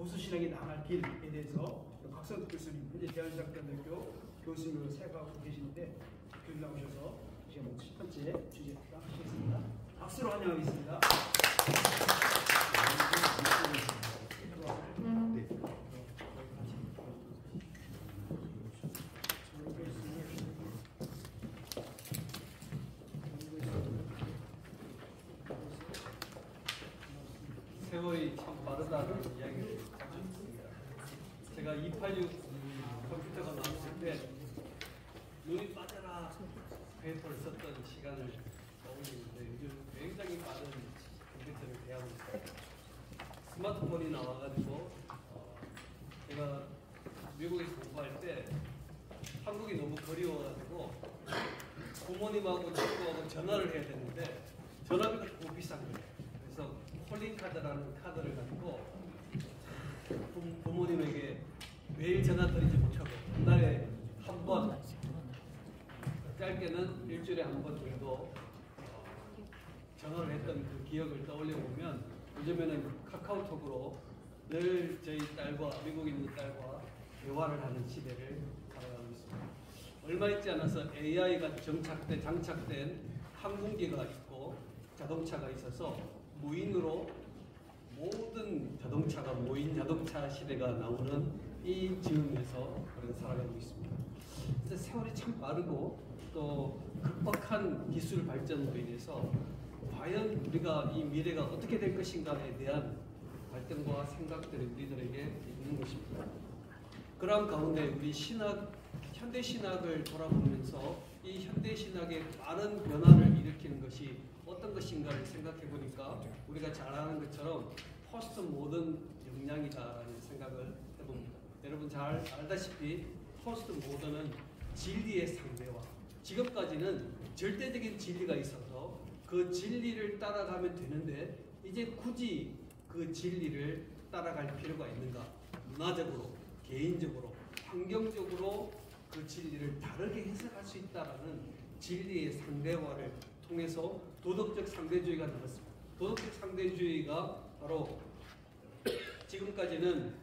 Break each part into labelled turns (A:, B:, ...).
A: 보수신앙이 나갈 길에 대해서 곽성득 교수님, 현재 대한신학대학교 교수님으로 생각하고 계시는데 교수 나오셔서 이제 첫 번째 주제 하시겠습니다. 박수로 환영하겠습니다.
B: 세월이 참 빠르다는 이야기를 가지고 있습니다. 제가 286 컴퓨터가 나왔을 때 눈이 빠져라 페이퍼를 썼던 시간을 떠올리는데 요즘 굉장히 빠른 컴퓨터를 대하고 있습니다. 스마트폰이 나와가지고 제가 미국에서 공부할 때 한국이 너무 그리워가지고 부모님하고 친구하고 전화를 해야 되는데 전화비가 너무 비싼 거예요. 그래서 콜링카드라는 카드를 가지고 부모님에게 매일 전화 드리지 못하고 한 달에 한 번, 짧게는 일주일에 한 번 정도 전화를 했던 그 기억을 떠올려 보면 요즘에는 카카오톡으로 늘 저희 딸과 미국에 있는 딸과 대화를 하는 시대를 살아가고 있습니다. 얼마 있지 않아서 AI가 장착된 항공기가 있고 자동차가 있어서 무인으로 모든 자동차가 무인 자동차 시대가 나오는 이 즈음에서 우리가 살아가고 있습니다. 그래서 세월이 참 빠르고 또 급박한 기술 발전으로 인해서 과연 우리가 이 미래가 어떻게 될 것인가에 대한 발전과 생각들이 우리들에게 있는 것입니다. 그런 가운데 우리 현대 신학을 돌아보면서 이 현대 신학의 빠른 변화를 일으키는 것이 어떤 것인가를 생각해 보니까 우리가 잘 아는 것처럼 포스트 모던 역량이다라는 생각을 해봅니다. 여러분 잘 알다시피 포스트 모던은 진리의 상대화. 지금까지는 절대적인 진리가 있어서 그 진리를 따라가면 되는데 이제 굳이 그 진리를 따라갈 필요가 있는가? 문화적으로, 개인적으로, 환경적으로 그 진리를 다르게 해석할 수 있다라는 진리의 상대화를 통해서 도덕적 상대주의가 나왔습니다. 도덕적 상대주의가 바로 지금까지는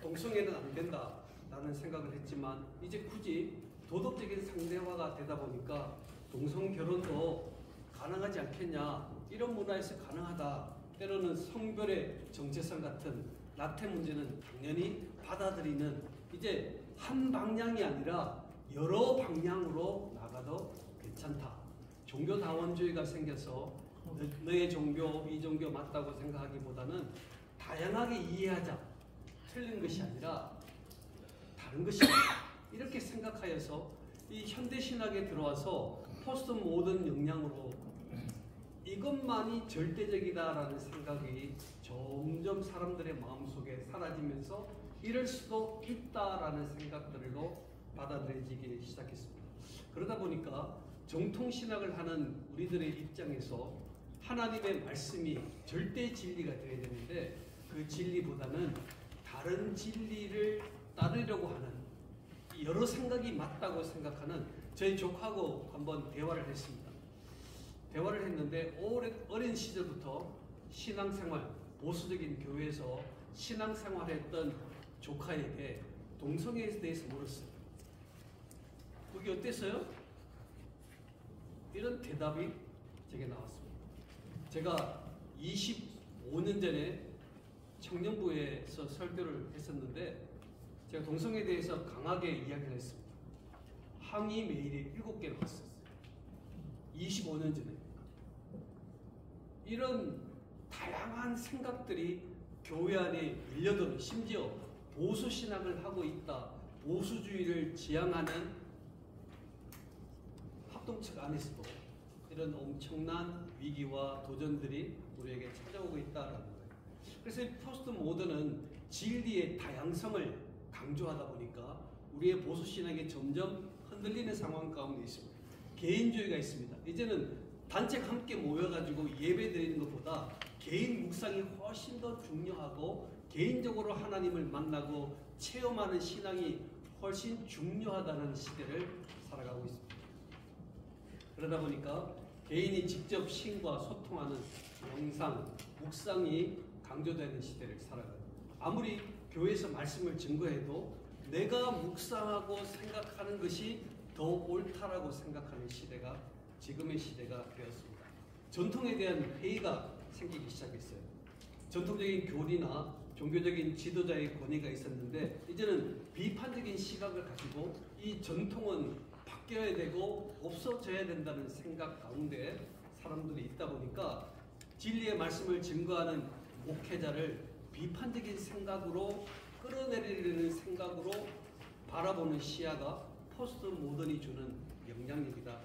B: 동성애는 안 된다라는 생각을 했지만 이제 굳이 도덕적인 상대화가 되다 보니까 동성결혼도 가능하지 않겠냐, 이런 문화에서 가능하다, 때로는 성별의 정체성 같은 낙태 문제는 당연히 받아들이는, 이제 한 방향이 아니라 여러 방향으로 나가도 괜찮다. 종교다원주의가 생겨서 너의 종교, 이 종교 맞다고 생각하기보다는 다양하게 이해하자. 틀린 것이 아니라 다른 것이다. 이렇게 생각하여서 이 현대신학에 들어와서 포스트 모던 역량으로 이것만이 절대적이다라는 생각이 점점 사람들의 마음속에 사라지면서 이럴 수도 있다라는 생각들로 받아들여지기 시작했습니다. 그러다 보니까 정통신학을 하는 우리들의 입장에서 하나님의 말씀이 절대 진리가 되어야 되는데 그 진리보다는 다른 진리를 따르려고 하는 여러 생각이 맞다고 생각하는 저희 조카하고 한번 대화를 했습니다. 대화를 했는데 어린 시절부터 신앙생활, 보수적인 교회에서 신앙생활했던 조카에게 동성애에 대해서 물었어요. 그게 어땠어요? 이런 대답이 제게 나왔습니다. 제가 25년 전에 청년부에서 설교를 했었는데 제가 동성애에 대해서 강하게 이야기를 했습니다. 항의 메일이 7개나 왔었어요. 25년 전에. 이런 다양한 생각들이 교회 안에 밀려드는, 심지어 보수신학을 하고 있다, 보수주의를 지향하는 합동측 안에서도 이런 엄청난 위기와 도전들이 우리에게 찾아오고 있다는 거예요. 그래서 이 포스트 모던은 진리의 다양성을 강조하다 보니까 우리의 보수신학이 점점 흔들리는 상황 가운데 있습니다. 개인주의가 있습니다. 이제는 단체가 함께 모여가지고 예배 드리는 것보다 개인 묵상이 훨씬 더 중요하고 개인적으로 하나님을 만나고 체험하는 신앙이 훨씬 중요하다는 시대를 살아가고 있습니다. 그러다 보니까 개인이 직접 신과 소통하는 영상, 묵상이 강조되는 시대를 살아가고, 아무리 교회에서 말씀을 증거해도 내가 묵상하고 생각하는 것이 더 옳다라고 생각하는 시대가 지금의 시대가 되었습니다. 전통에 대한 회의가 생기기 시작했어요. 전통적인 교리나 종교적인 지도자의 권위가 있었는데 이제는 비판적인 시각을 가지고 이 전통은 바뀌어야 되고 없어져야 된다는 생각 가운데 사람들이 있다 보니까 진리의 말씀을 증거하는 목회자를 비판적인 생각으로 끌어내리려는 생각으로 바라보는 시야가 포스트 모던이 주는 영향력이다.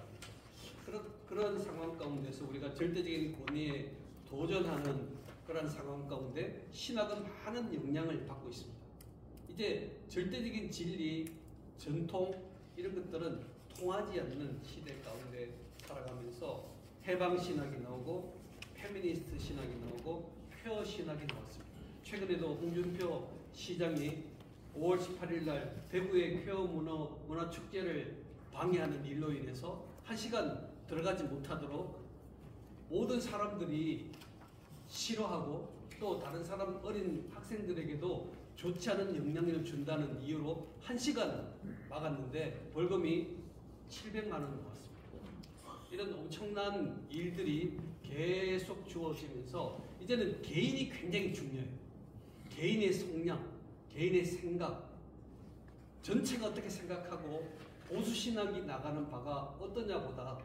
B: 그런 상황 가운데서 우리가 절대적인 권위에 도전하는 그런 상황 가운데 신학은 많은 영향을 받고 있습니다. 이제 절대적인 진리, 전통 이런 것들은 통하지 않는 시대 가운데 살아가면서 해방신학이 나오고 페미니스트 신학이 나오고 퀘어 신학이 나왔습니다. 최근에도 홍준표 시장이 5월 18일 날 대구의 퀘어 문화 축제를 방해하는 일로 인해서 1시간 들어가지 못하도록 모든 사람들이 싫어하고 또 다른 사람 어린 학생들에게도 좋지 않은 영향력을 준다는 이유로 1시간 막았는데 벌금이 700만 원 나왔습니다. 이런 엄청난 일들이 계속 주어지면서 이제는 개인이 굉장히 중요해요. 개인의 성향, 개인의 생각, 전체가 어떻게 생각하고 보수신학이 나가는 바가 어떠냐보다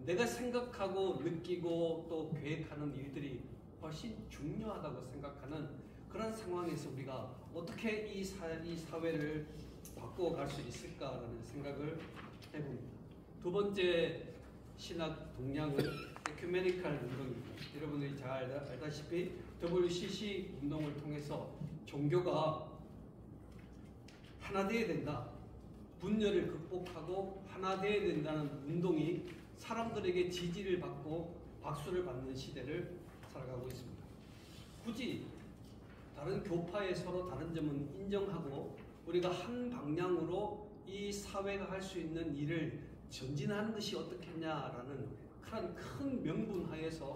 B: 내가 생각하고 느끼고 또 계획하는 일들이 훨씬 중요하다고 생각하는 그런 상황에서 우리가 어떻게 이 사회를 바꿔갈 수 있을까라는 생각을 해봅니다. 두 번째 신학 동향은 에큐메니칼 운동입니다. 여러분들이 잘 알다시피 WCC 운동을 통해서 종교가 하나 되어야 된다. 분열을 극복하고 하나 되어야 된다는 운동이 사람들에게 지지를 받고 박수를 받는 시대를 살아가고 있습니다. 굳이 다른 교파의 서로 다른 점은 인정하고 우리가 한 방향으로 이 사회가 할 수 있는 일을 전진하는 것이 어떻겠냐라는 그런 큰 명분 하에서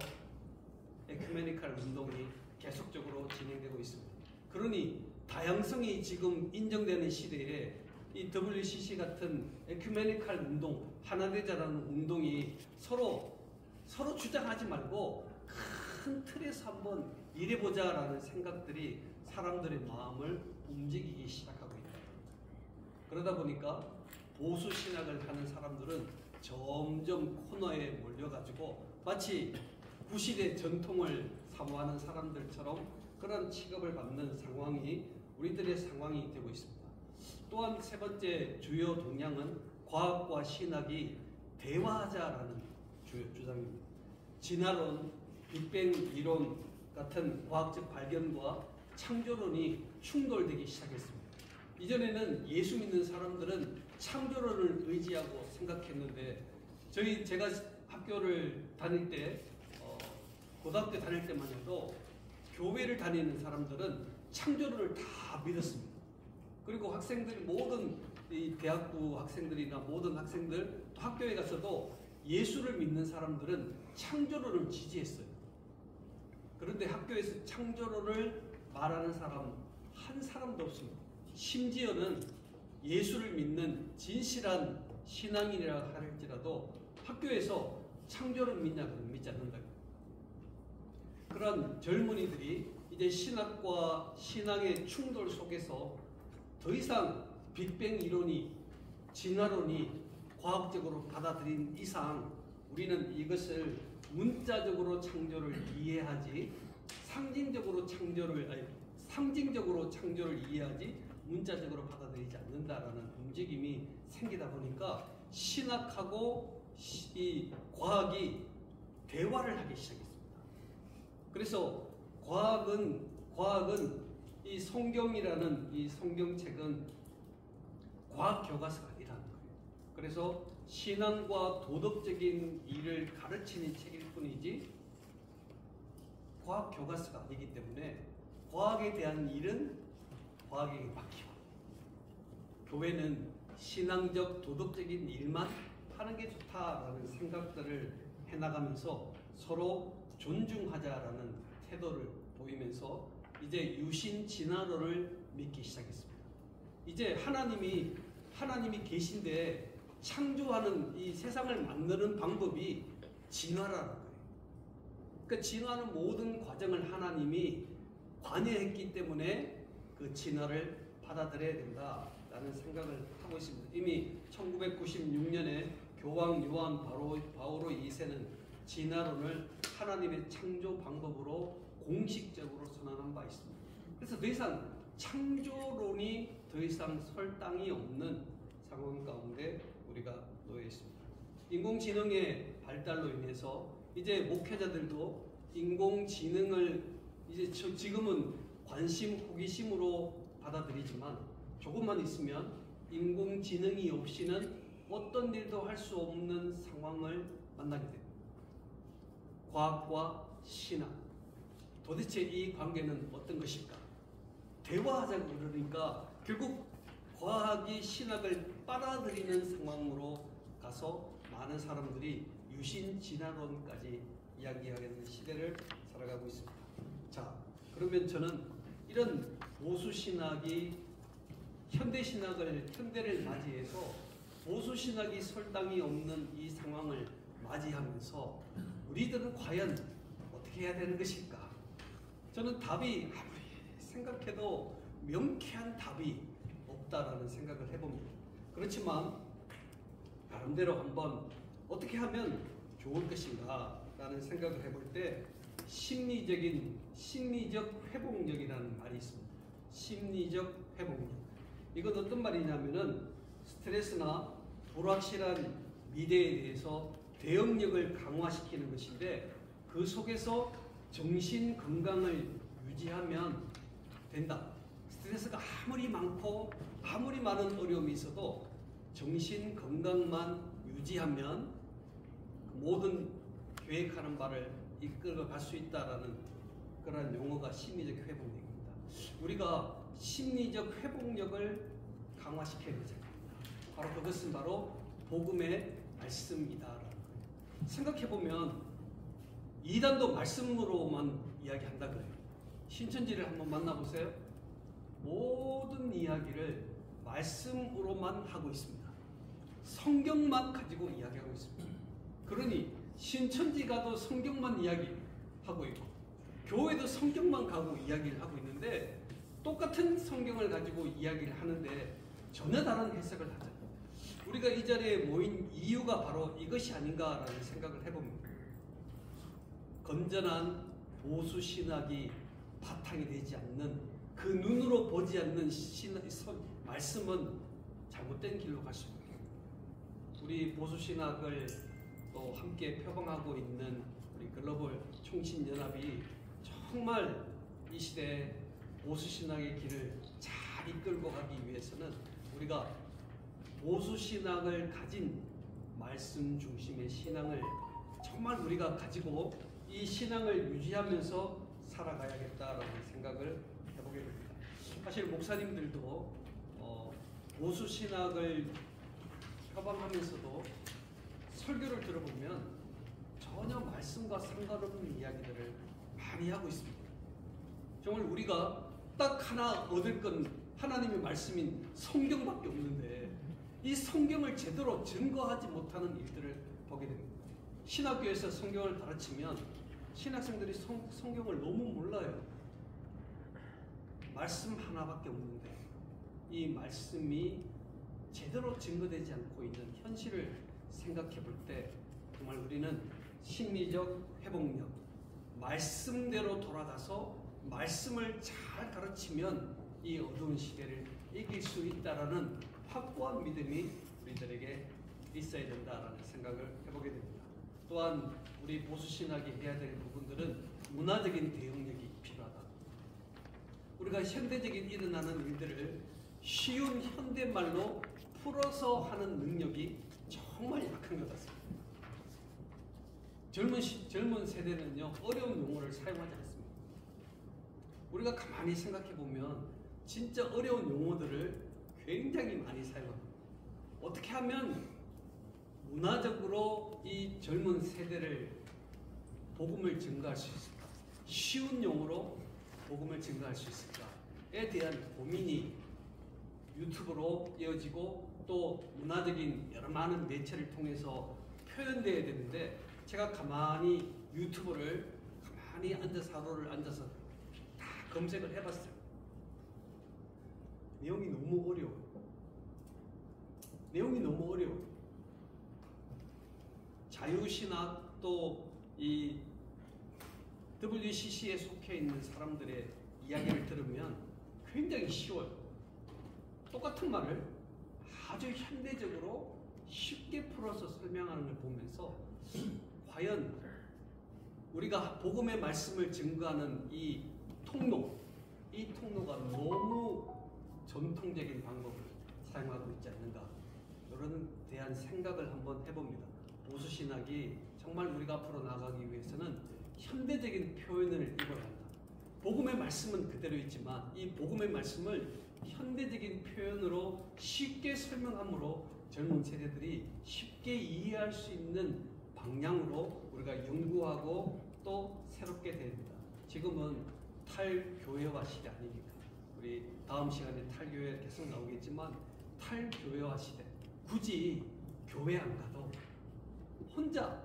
B: 에큐메니칼 운동이 계속적으로 진행되고 있습니다. 그러니 다양성이 지금 인정되는 시대에 이 WCC 같은 에큐메니칼 운동, 하나 되자라는 운동이 서로 주장하지 말고 큰 틀에서 한번 일해보자라는 생각들이 사람들의 마음을 움직이기 시작하고 있다. 그러다 보니까 보수 신학을 하는 사람들은 점점 코너에 몰려가지고 마치 구시대 전통을 사모하는 사람들처럼 그런 취급을 받는 상황이 우리들의 상황이 되고 있습니다. 또한 세 번째 주요 동향은 과학과 신학이 대화하자라는 주장입니다. 진화론, 빅뱅 이론 같은 과학적 발견과 창조론이 충돌되기 시작했습니다. 이전에는 예수 믿는 사람들은 창조론을 의지하고 생각했는데 제가 학교를 다닐 때 고등학교 다닐 때만 해도 교회를 다니는 사람들은 창조론을 다 믿었습니다. 그리고 학생들이 모든 이 대학부 학생들이나 모든 학생들 또 학교에 가서도 예수를 믿는 사람들은 창조론을 지지했어요. 그런데 학교에서 창조론을 말하는 사람 한 사람도 없습니다. 심지어는 예수를 믿는 진실한 신앙인이라 할지라도 학교에서 창조론 믿냐 그러면 믿지 않는다. 그런 젊은이들이 이제 신학과 신앙의 충돌 속에서 더 이상 빅뱅 이론이 진화론이 과학적으로 받아들인 이상 우리는 이것을 문자적으로 창조를 이해하지 상징적으로 창조를 이해하지 문자적으로 받아들이지 않는다라는 움직임이 생기다 보니까 신학하고 이 과학이 대화를 하기 시작했습니다. 그래서 과학은 이 성경이라는 이 성경책은 과학 교과서가 아니라는 거예요. 그래서 신앙과 도덕적인 일을 가르치는 책일 뿐이지 과학 교과서가 아니기 때문에 과학에 대한 일은 과학에게 맡기고 교회는 신앙적 도덕적인 일만 하는 게 좋다라는 생각들을 해나가면서 서로 존중하자라는 태도를 보이면서 이제 유신 진화론을 믿기 시작했습니다. 이제 하나님이 계신데 창조하는 이 세상을 만드는 방법이 진화라는 거예요. 그러니까 진화하는 모든 과정을 하나님이 관여했기 때문에 그 진화를 받아들여야 된다라는 생각을 하고 있습니다. 이미 1996년에 교황 요한 바오로 2세는 진화론을 하나님의 창조 방법으로 공식적으로 선언한 바 있습니다. 그래서 더 이상 창조론이 더 이상 설당이 없는 상황 가운데 우리가 놓여 있습니다. 인공지능의 발달로 인해서 이제 목회자들도 인공지능을 이제 지금은 관심, 호기심으로 받아들이지만 조금만 있으면 인공지능이 없이는 어떤 일도 할 수 없는 상황을 만나게 됩니다. 과학과 신학, 도대체 이 관계는 어떤 것일까? 대화하자고 그러니까 결국 과학이 신학을 빨아들이는 상황으로 가서 많은 사람들이 유신 진화론까지 이야기하게 되는 시대를 살아가고 있습니다. 자, 그러면 저는 이런 보수 신학이 현대를 맞이해서 보수 신학이 설당이 없는 이 상황을 맞이하면서 우리들은 과연 어떻게 해야 되는 것일까? 저는 답이 아무리 생각해도 명쾌한 답이 없다라는 생각을 해봅니다. 그렇지만 나름대로 한번 어떻게 하면 좋을 것인가 라는 생각을 해볼 때 심리적 회복력이라는 말이 있습니다. 심리적 회복력. 이건 어떤 말이냐면은 스트레스나 불확실한 미래에 대해서 대응력을 강화시키는 것인데 그 속에서 정신 건강을 유지하면 된다. 스트레스가 아무리 많고 아무리 많은 어려움이 있어도 정신 건강만 유지하면 모든 계획하는 바를 이끌어 갈 수 있다라는 그런 용어가 심리적 회복력입니다. 우리가 심리적 회복력을 강화시켜야 되잖아요. 바로 그것은 바로 복음의 말씀이다. 생각해보면 이단도 말씀으로만 이야기한다 그래요. 신천지를 한번 만나보세요. 모든 이야기를 말씀으로만 하고 있습니다. 성경만 가지고 이야기하고 있습니다. 그러니 신천지 가도 성경만 이야기하고 있고 교회도 성경만 가고 이야기를 하고 있는데 똑같은 성경을 가지고 이야기를 하는데 전혀 다른 해석을 하죠. 우리가 이 자리에 모인 이유가 바로 이것이 아닌가라는 생각을 해봅니다. 건전한 보수 신학이 바탕이 되지 않는 그 눈으로 보지 않는 말씀은 잘못된 길로 갈 수 있습니다. 우리 보수 신학을 또 함께 표방하고 있는 우리 글로벌 총신연합이 정말 이 시대에 보수 신학의 길을 잘 이끌고 가기 위해서는 우리가 보수 신학을 가진 말씀 중심의 신앙을 정말 우리가 가지고 이 신앙을 유지하면서 살아가야겠다라는 생각을 해보게 됩니다. 사실 목사님들도 보수 신학을 표방하면서도 설교를 들어보면 전혀 말씀과 상관없는 이야기들을 많이 하고 있습니다. 정말 우리가 딱 하나 얻을 건 하나님의 말씀인 성경밖에 없는데 이 성경을 제대로 증거하지 못하는 일들을 보게 됩니다. 신학교에서 성경을 가르치면 신학생들이 성경을 너무 몰라요. 말씀 하나밖에 없는데 이 말씀이 제대로 증거되지 않고 있는 현실을 생각해 볼 때 정말 우리는 심리적 회복력, 말씀대로 돌아가서 말씀을 잘 가르치면 이 어두운 시대를 이길 수 있다라는 확고한 믿음이 우리들에게 있어야 된다라는 생각을 해보게 됩니다. 또한 우리 보수신학이 해야 될 부분들은 문화적인 대응력이 필요하다. 우리가 현대적인 일어나는 일들을 쉬운 현대말로 풀어서 하는 능력이 정말 약한 것 같습니다. 젊은 세대는요 어려운 용어를 사용하지 않습니다. 우리가 가만히 생각해 보면 진짜 어려운 용어들을 굉장히 많이 사용합니다. 어떻게 하면 문화적으로 이 젊은 세대를 복음을 증가할 수 있을까? 쉬운 용어로 복음을 증거할 수 있을까에 대한 고민이 유튜브로 이어지고 또 문화적인 여러 많은 매체를 통해서 표현되어야 되는데, 제가 가만히 유튜브를 가만히 하루를 앉아서 다 검색을 해봤어요. 내용이 너무 어려워. 자유신학 또 이 WCC에 속해 있는 사람들의 이야기를 들으면 굉장히 쉬워요. 똑같은 말을 아주 현대적으로 쉽게 풀어서 설명하는 걸 보면서 과연 우리가 복음의 말씀을 증거하는 이 통로가 너무 전통적인 방법을 사용하고 있지 않는가, 이런 대한 생각을 한번 해봅니다. 보수신학이 정말 우리가 앞으로 나가기 위해서는 현대적인 표현을 입어야 한다. 복음의 말씀은 그대로 있지만 이 복음의 말씀을 현대적인 표현으로 쉽게 설명함으로 젊은 세대들이 쉽게 이해할 수 있는 방향으로 우리가 연구하고 또 새롭게 됩니다. 지금은 탈교회화 시대 아닙니까? 우리 다음 시간에 탈교회 계속 나오겠지만 탈교회화 시대. 굳이 교회 안 가도 혼자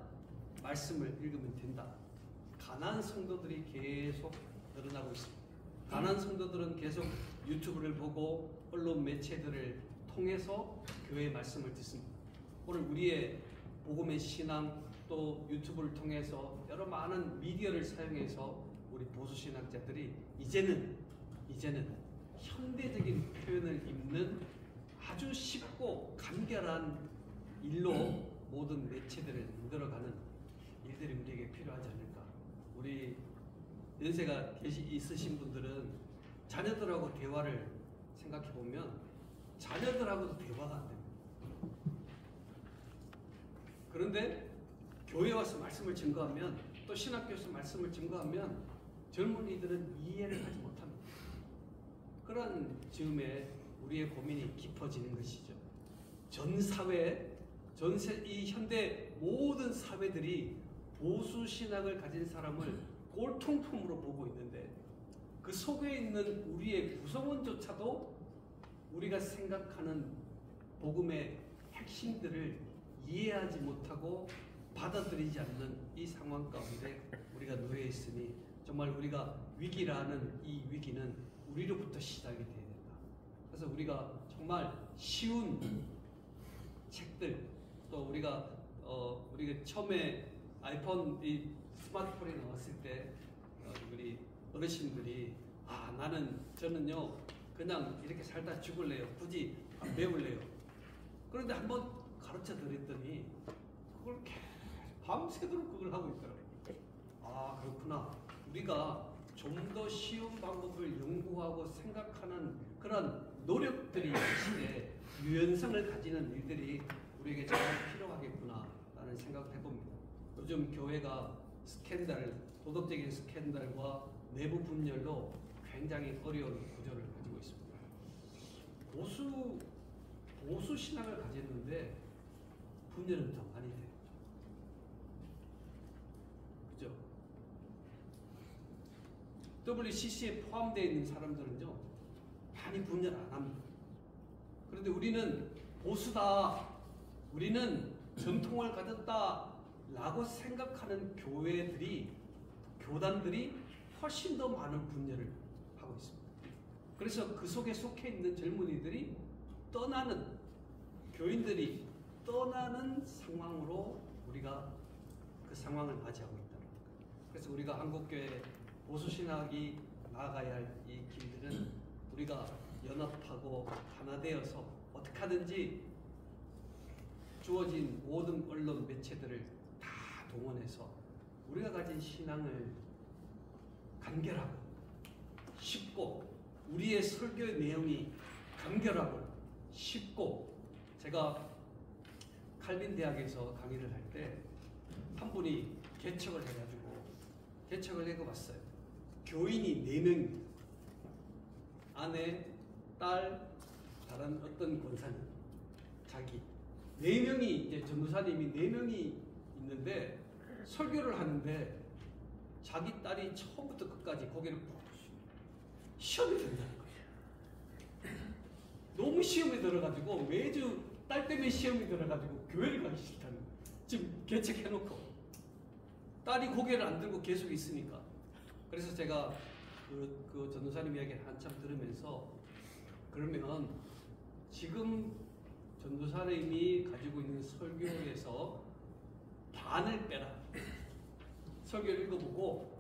B: 말씀을 읽으면 된다. 가난한 성도들이 계속 늘어나고 있습니다. 가난한 성도들은 계속 유튜브를 보고 언론 매체들을 통해서 교회의 말씀을 듣습니다. 오늘 우리의 복음의 신앙 또 유튜브를 통해서 여러 많은 미디어를 사용해서 우리 보수신학자들이 이제는 현대적인 표현을 입는 아주 쉽고 간결한 일로 모든 매체들을 만들어가는 일들이 우리에게 필요하지 않을까. 우리 연세가 있으신 분들은 자녀들하고 대화를 생각해보면 자녀들하고도 대화가 안 됩니다. 그런데 교회 와서 말씀을 증거하면, 또 신학교에서 말씀을 증거하면 젊은이들은 이해를 하지 못합니다. 그런 즈음에 우리의 고민이 깊어지는 것이죠. 이 현대 모든 사회들이 보수 신학을 가진 사람을 꼴통품으로 보고 있는데, 그 속에 있는 우리의 구성원조차도 우리가 생각하는 복음의 핵심들을 이해하지 못하고 받아들이지 않는 이 상황 가운데 우리가 놓여 있으니, 정말 우리가 위기라는 이 위기는 우리로부터 시작이 돼야 된다. 그래서 우리가 정말 쉬운 책들, 또 우리가 처음에 아이폰, 이 스마트폰이 나왔을 때 우리 어르신들이 저는요 그냥 이렇게 살다 죽을래요. 굳이 안 배울래요. 그런데 한번 가르쳐 드렸더니 그걸 밤새도록 그걸 하고 있더라고요. 아, 그렇구나. 우리가 좀 더 쉬운 방법을 연구하고 생각하는 그런 노력들이 있는데 유연성을 가지는 일들이 우리에게 정말 필요하겠구나 라는 생각을 해봅니다. 요즘 교회가 도덕적인 스캔들과 내부 분열로 굉장히 어려운 구조를 가지고 있습니다. 보수 신앙을 가졌는데 분열은 더 많이 돼요. 그죠? WCC에 포함되어 있는 사람들은요 많이 분열 안 합니다. 그런데 우리는 보수다, 우리는 전통을 가졌다 라고 생각하는 교단들이 훨씬 더 많은 분열을 하고 있습니다. 그래서 그 속에 속해 있는 젊은이들이 교인들이 떠나는 상황으로 우리가 그 상황을 맞이하고 있다는 거예요. 그래서 우리가 한국교회 보수신학이 나아가야 할 이 길들은 우리가 연합하고 하나 되어서 어떻게 하든지 주어진 모든 언론 매체들을 다 동원해서 우리가 가진 신앙을 간결하고 쉽고, 우리의 설교의 내용이 간결하고 쉽고, 제가 칼빈 대학에서 강의를 할 때 한 분이 개척을 해봤어요. 교인이 4명입니다. 아내, 딸, 다른 어떤 권사님, 자기 4명이, 이제 전도사님이 4명이 있는데 설교를 하는데 자기 딸이 처음부터 끝까지 고개를 푹 시험이 된다는 거예요. 너무 시험이 들어가지고 매주 딸 때문에 시험이 들어가지고 교회를 가기 싫다는 거예요. 지금 개척해놓고 딸이 고개를 안 들고 계속 있으니까. 그래서 제가 그 전도사님 이야기를 한참 들으면서 그러면 지금 전도사님이 가지고 있는 설교에서 반을 빼라. 설교를 읽어보고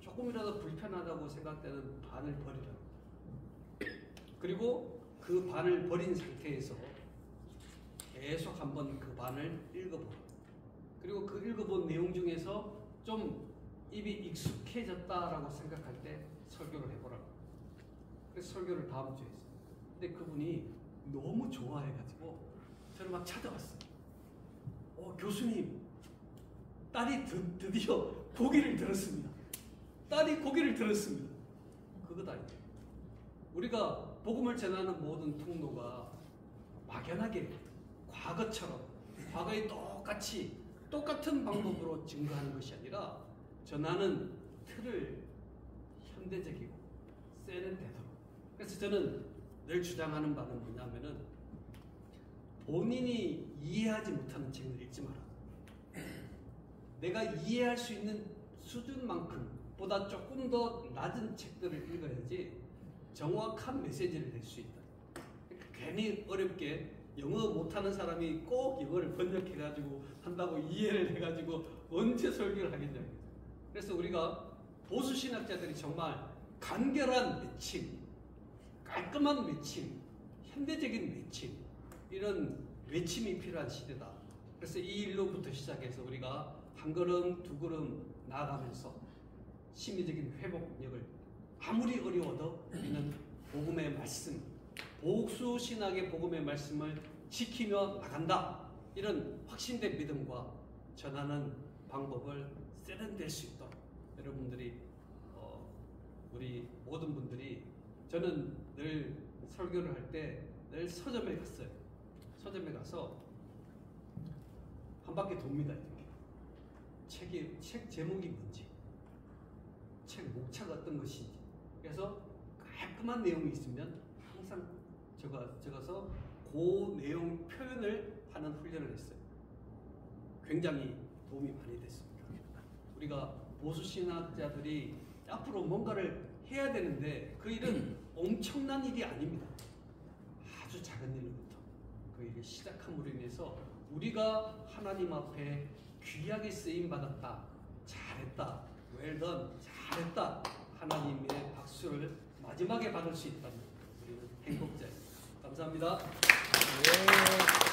B: 조금이라도 불편하다고 생각되는 반을 버리라. 그리고 그 반을 버린 상태에서 계속 한번 그 반을 읽어보라. 그리고 그 읽어본 내용 중에서 좀 입이 익숙해졌다라고 생각할 때 설교를 해보라. 그래서 설교를 다음 주에 했어요. 근데 그분이 너무 좋아해가지고 저를 막 찾아왔어요. 교수님, 딸이 드디어 고기를 들었습니다. 딸이 고기를 들었습니다. 그것 아니에요. 우리가 복음을 전하는 모든 통로가 막연하게 과거처럼 과거에 똑같은 방법으로 증거하는 것이 아니라 전하는 틀을 현대적이고 세련되도록. 그래서 저는 늘 주장하는 바는 뭐냐면은 본인이 이해하지 못하는 책을 읽지 마라. 내가 이해할 수 있는 수준만큼 보다 조금 더 낮은 책들을 읽어야지 정확한 메시지를 낼 수 있다. 괜히 어렵게 영어 못하는 사람이 꼭 영어를 번역해가지고 한다고 이해를 해가지고 언제 설교를 하겠냐. 그래서 우리가 보수 신학자들이 정말 간결한 매칭, 깔끔한 매칭, 현대적인 매칭, 이런 외침이 필요한 시대다. 그래서 이 일로부터 시작해서 우리가 한 걸음 두 걸음 나아가면서 심리적인 회복력을 아무리 어려워도 우리는 복음의 말씀, 복수 신학의 복음의 말씀을 지키며 나간다. 이런 확신된 믿음과 전하는 방법을 세련될 수 있도록 여러분들이 우리 모든 분들이 저는 늘 설교를 할 때 늘 서점에 갔어요. 서점에 가서 한 바퀴 돕니다. 이렇게. 책 제목이 뭔지, 책 목차가 어떤 것인지. 그래서 깔끔한 내용이 있으면 항상 적어서 그 내용 표현을 하는 훈련을 했어요. 굉장히 도움이 많이 됐습니다. 우리가 보수 신학자들이 앞으로 뭔가를 해야 되는데 그 일은 엄청난 일이 아닙니다. 아주 작은 일부터 그 일을 시작함으로 인해서 우리가 하나님 앞에 귀하게 쓰임 받았다, 잘했다, well done, 잘했다, 하나님의 박수를 마지막에 받을 수 있다면 우리는 행복자입니다. 감사합니다.
C: 네.